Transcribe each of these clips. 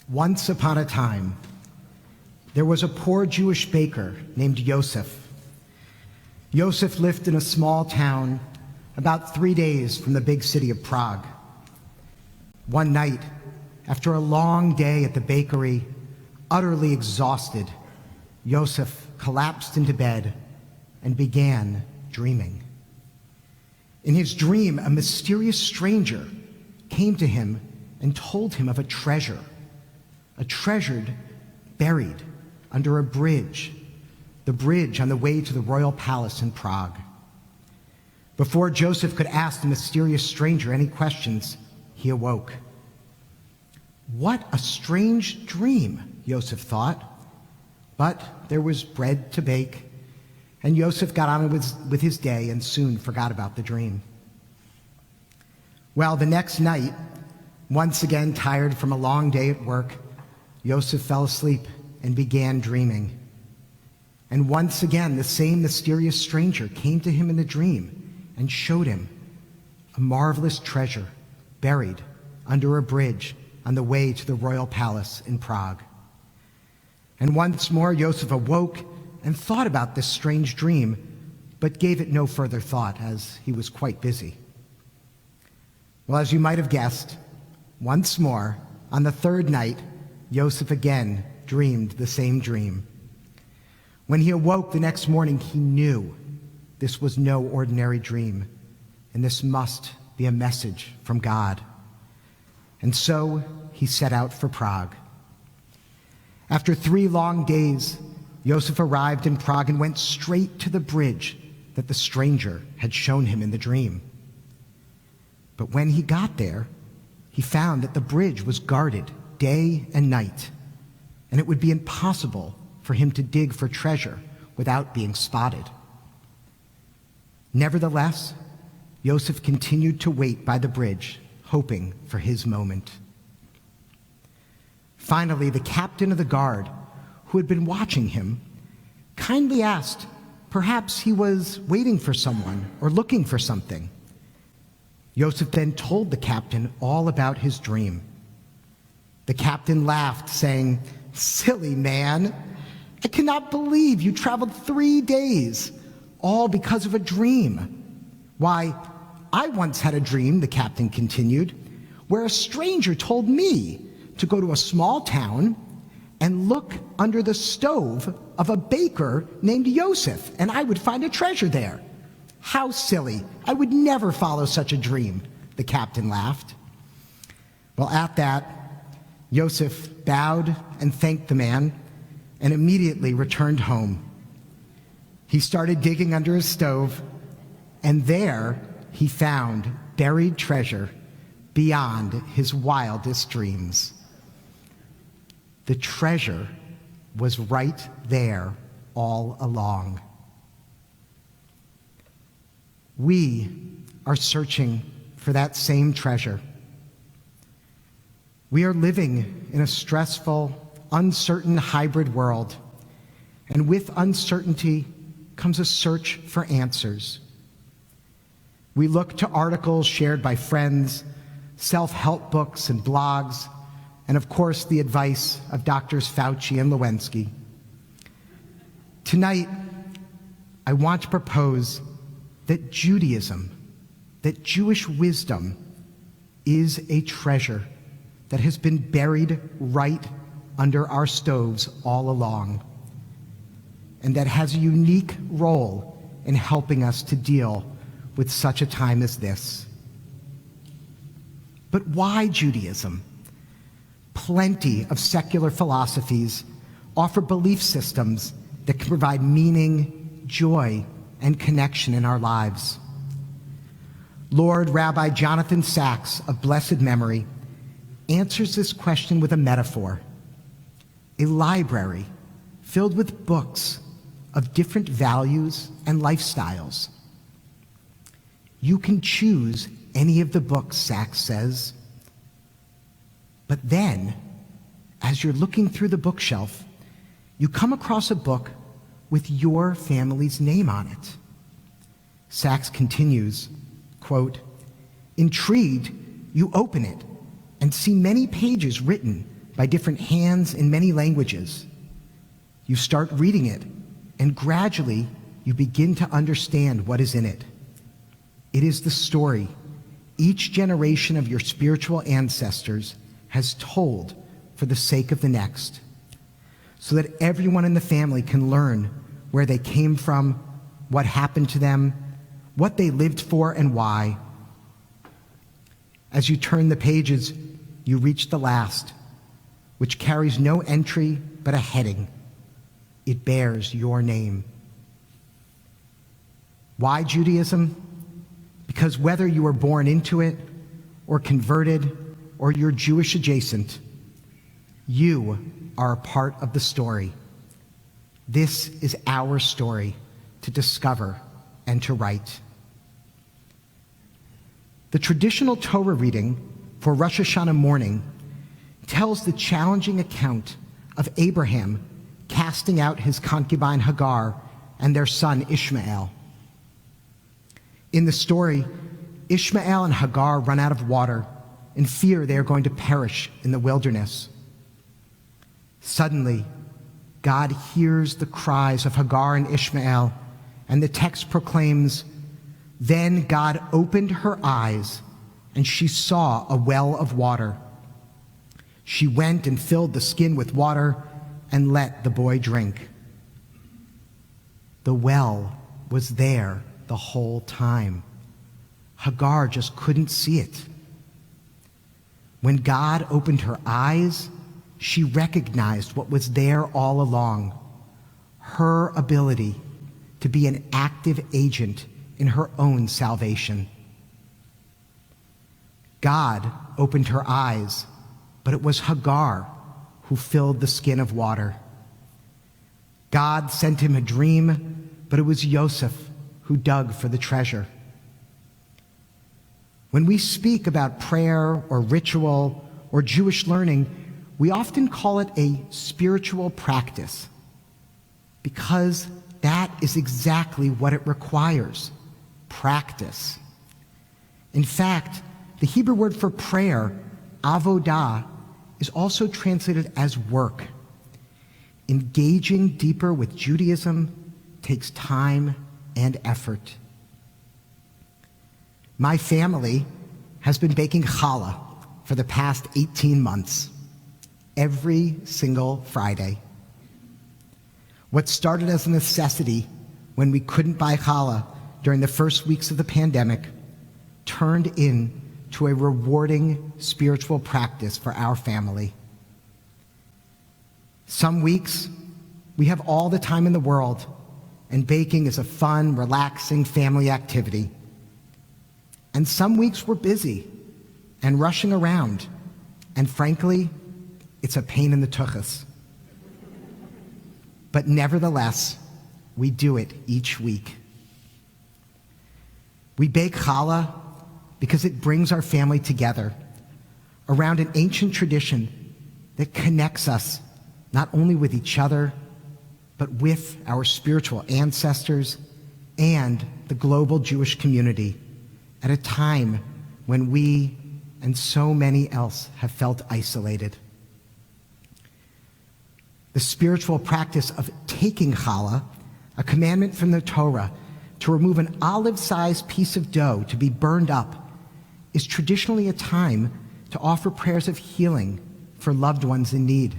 Once upon a time, there was a poor Jewish baker named Yosef. Yosef lived in a small town about 3 days from the big city of Prague. One night, after a long day at the bakery, utterly exhausted, Yosef collapsed into bed and began dreaming. In his dream, a mysterious stranger came to him and told him of a treasure buried under a bridge, the bridge on the way to the royal palace in Prague. Before Joseph could ask the mysterious stranger any questions, he awoke. What a strange dream, Joseph thought. But there was bread to bake, and Joseph got on with his day and soon forgot about the dream. Well, the next night, once again tired from a long day at work, Joseph fell asleep and began dreaming. And once again, the same mysterious stranger came to him in the dream and showed him a marvelous treasure buried under a bridge on the way to the royal palace in Prague. And once more, Joseph awoke and thought about this strange dream, but gave it no further thought as he was quite busy. Well, as you might have guessed, once more, on the third night, Joseph again dreamed the same dream. When he awoke the next morning, he knew this was no ordinary dream, and this must be a message from God. And so he set out for Prague. After 3 long days, Joseph arrived in Prague and went straight to the bridge that the stranger had shown him in the dream. But when he got there, he found that the bridge was guarded day and night, and it would be impossible for him to dig for treasure without being spotted. Nevertheless, Joseph continued to wait by the bridge, hoping for his moment. Finally, the captain of the guard, who had been watching him, kindly asked perhaps he was waiting for someone or looking for something. Joseph then told the captain all about his dream. The captain laughed, saying, "Silly man, I cannot believe you traveled 3 days, all because of a dream. Why, I once had a dream," the captain continued, "where a stranger told me to go to a small town and look under the stove of a baker named Yosef, and I would find a treasure there. How silly. I would never follow such a dream," the captain laughed. Well, at that, Joseph bowed and thanked the man and immediately returned home. He started digging under his stove, and there he found buried treasure beyond his wildest dreams. The treasure was right there all along. We are searching for that same treasure. We are living in a stressful, uncertain hybrid world, and with uncertainty comes a search for answers. We look to articles shared by friends, self-help books and blogs, and of course the advice of Doctors Fauci and Lewinsky. Tonight, I want to propose that Judaism, that Jewish wisdom, is a treasure that has been buried right under our stoves all along, and that has a unique role in helping us to deal with such a time as this. But why Judaism? Plenty of secular philosophies offer belief systems that can provide meaning, joy, and connection in our lives. Lord Rabbi Jonathan Sacks of blessed memory answers this question with a metaphor: a library filled with books of different values and lifestyles. You can choose any of the books, Sacks says, but then, as you're looking through the bookshelf, you come across a book with your family's name on it. Sacks continues, quote, "Intrigued, you open it and see many pages written by different hands in many languages. You start reading it, and gradually you begin to understand what is in it. It is the story each generation of your spiritual ancestors has told for the sake of the next, so that everyone in the family can learn where they came from, what happened to them, what they lived for, and why. As you turn the pages, you reach the last, which carries no entry but a heading. It bears your name. Why Judaism? Because whether you were born into it, or converted, or you're Jewish adjacent, you are a part of the story. This is our story to discover and to write. The traditional Torah reading for Rosh Hashanah morning tells the challenging account of Abraham casting out his concubine Hagar and their son Ishmael. In the story, Ishmael and Hagar run out of water and fear they are going to perish in the wilderness. Suddenly, God hears the cries of Hagar and Ishmael, and the text proclaims, "Then God opened her eyes, and she saw a well of water. She went and filled the skin with water and let the boy drink." The well was there the whole time. Hagar just couldn't see it. When God opened her eyes, she recognized what was there all along, her ability to be an active agent in her own salvation. God opened her eyes, but it was Hagar who filled the skin of water. God sent him a dream, but it was Yosef who dug for the treasure. When we speak about prayer or ritual or Jewish learning, we often call it a spiritual practice, because that is exactly what it requires: practice. In fact, the Hebrew word for prayer, avodah, is also translated as work. Engaging deeper with Judaism takes time and effort. My family has been baking challah for the past 18 months, every single Friday. What started as a necessity when we couldn't buy challah during the first weeks of the pandemic turned into a rewarding spiritual practice for our family. Some weeks, we have all the time in the world, and baking is a fun, relaxing family activity. And some weeks we're busy and rushing around, and frankly, it's a pain in the tuchus. But nevertheless, we do it each week. We bake challah because it brings our family together around an ancient tradition that connects us not only with each other, but with our spiritual ancestors and the global Jewish community at a time when we and so many else have felt isolated. The spiritual practice of taking challah, a commandment from the Torah, to remove an olive-sized piece of dough to be burned up, is traditionally a time to offer prayers of healing for loved ones in need.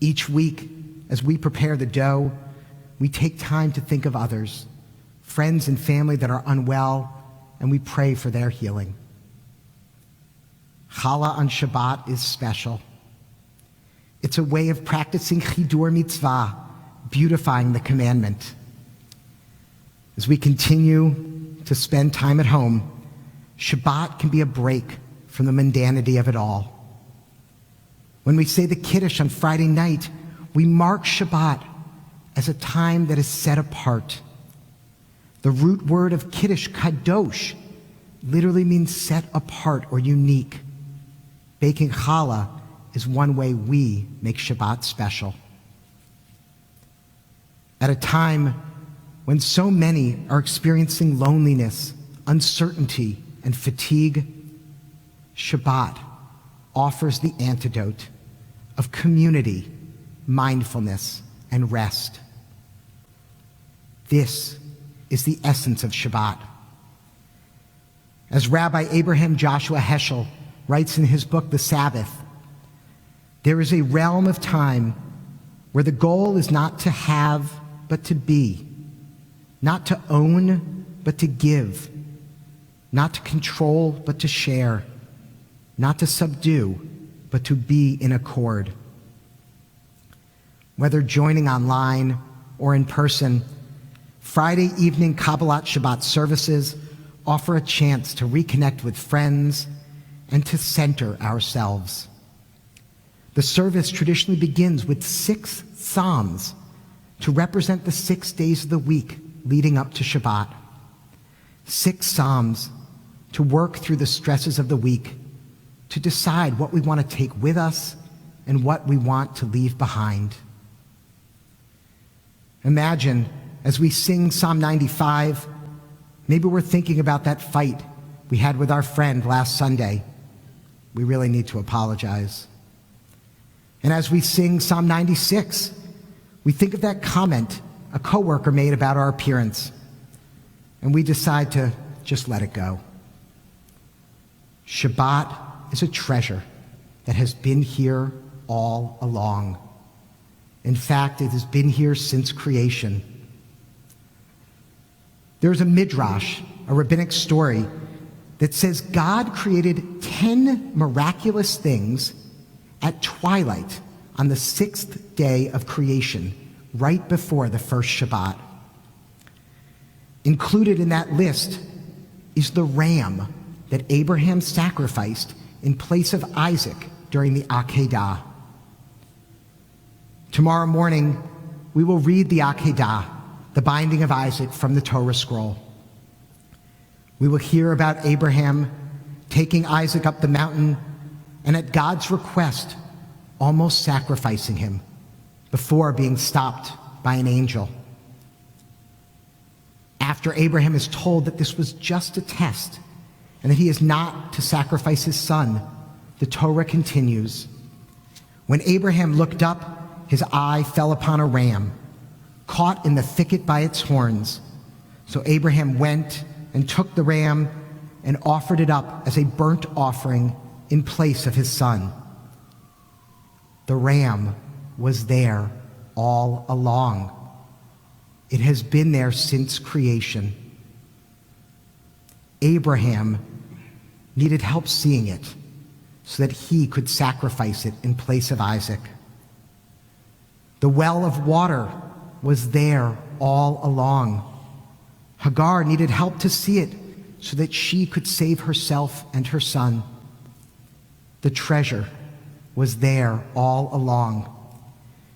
Each week, as we prepare the dough, we take time to think of others, friends and family that are unwell, and we pray for their healing. Challah on Shabbat is special. It's a way of practicing chidur mitzvah, beautifying the commandment. As we continue to spend time at home, Shabbat can be a break from the mundanity of it all. When we say the Kiddush on Friday night, we mark Shabbat as a time that is set apart. The root word of Kiddush, kadosh, literally means set apart or unique. Baking challah is one way we make Shabbat special. At a time when so many are experiencing loneliness, uncertainty, and fatigue, Shabbat offers the antidote of community, mindfulness, and rest. This is the essence of Shabbat. As Rabbi Abraham Joshua Heschel writes in his book, The Sabbath, there is a realm of time where the goal is not to have, but to be, not to own, but to give, not to control, but to share, not to subdue, but to be in accord. Whether joining online or in person, Friday evening Kabbalat Shabbat services offer a chance to reconnect with friends and to center ourselves. The service traditionally begins with 6 psalms to represent the 6 days of the week leading up to Shabbat. 6 psalms to work through the stresses of the week, to decide what we want to take with us and what we want to leave behind. Imagine, as we sing Psalm 95, maybe we're thinking about that fight we had with our friend last Sunday. We really need to apologize. And as we sing Psalm 96, we think of that comment a coworker made about our appearance, and we decide to just let it go. Shabbat is a treasure that has been here all along. In fact, it has been here since creation. There's a midrash, a rabbinic story, that says God created 10 miraculous things at twilight on the 6th day of creation, right before the first Shabbat. Included in that list is the ram that Abraham sacrificed in place of Isaac during the Akedah. Tomorrow morning, we will read the Akedah, the binding of Isaac, from the Torah scroll. We will hear about Abraham taking Isaac up the mountain and, at God's request, almost sacrificing him before being stopped by an angel. After Abraham is told that this was just a test and that he is not to sacrifice his son, the Torah continues. When Abraham looked up, his eye fell upon a ram, caught in the thicket by its horns. So Abraham went and took the ram and offered it up as a burnt offering in place of his son. The ram was there all along. It has been there since creation. Abraham needed help seeing it so that he could sacrifice it in place of Isaac. The well of water was there all along. Hagar needed help to see it so that she could save herself and her son. The treasure was there all along.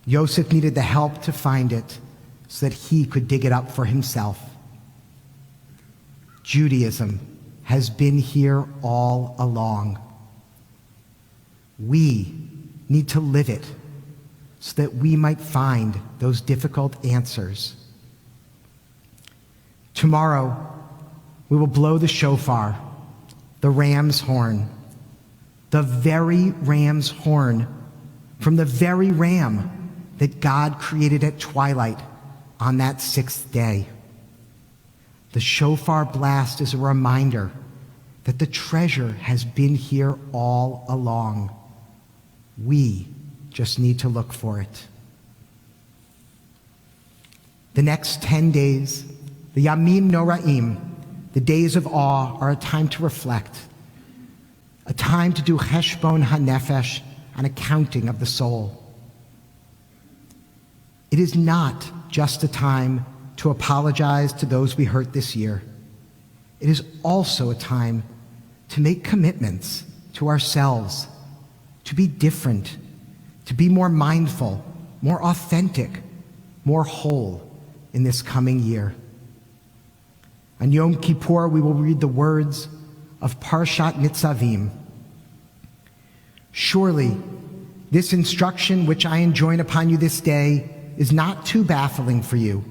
Joseph needed the help to find it so that he could dig it up for himself. Judaism has been here all along. We need to live it so that we might find those difficult answers. Tomorrow, we will blow the shofar, the ram's horn, the very ram's horn from the very ram that God created at twilight on that 6th day. The shofar blast is a reminder that the treasure has been here all along. We just need to look for it. The next 10 days, the Yamim Noraim, the days of awe, are a time to reflect, a time to do Cheshbon HaNefesh, an accounting of the soul. It is not just a time to apologize to those we hurt this year. It is also a time to make commitments to ourselves, to be different, to be more mindful, more authentic, more whole in this coming year. On Yom Kippur, we will read the words of Parshat Nitzavim. Surely, this instruction which I enjoin upon you this day is not too baffling for you,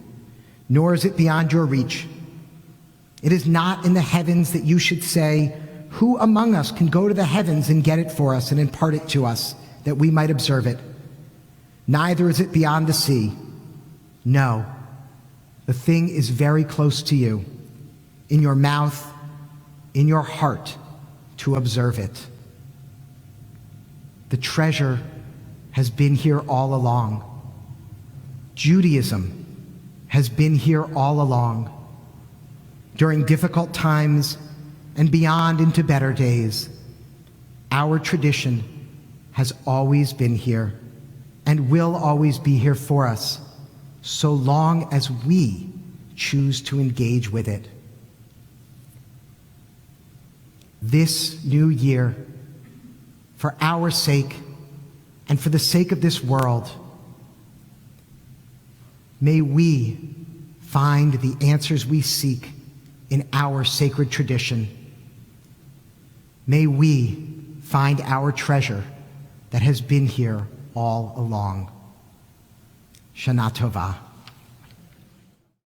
nor is it beyond your reach. It is not in the heavens that you should say, who among us can go to the heavens and get it for us and impart it to us, that we might observe it. Neither is it beyond the sea. No, the thing is very close to you, in your mouth, in your heart, to observe it. The treasure has been here all along. Judaism has been here all along. During difficult times and beyond into better days, our tradition has always been here and will always be here for us, so long as we choose to engage with it. This new year, for our sake and for the sake of this world, may we find the answers we seek in our sacred tradition. May we find our treasure that has been here all along. Shana Tova.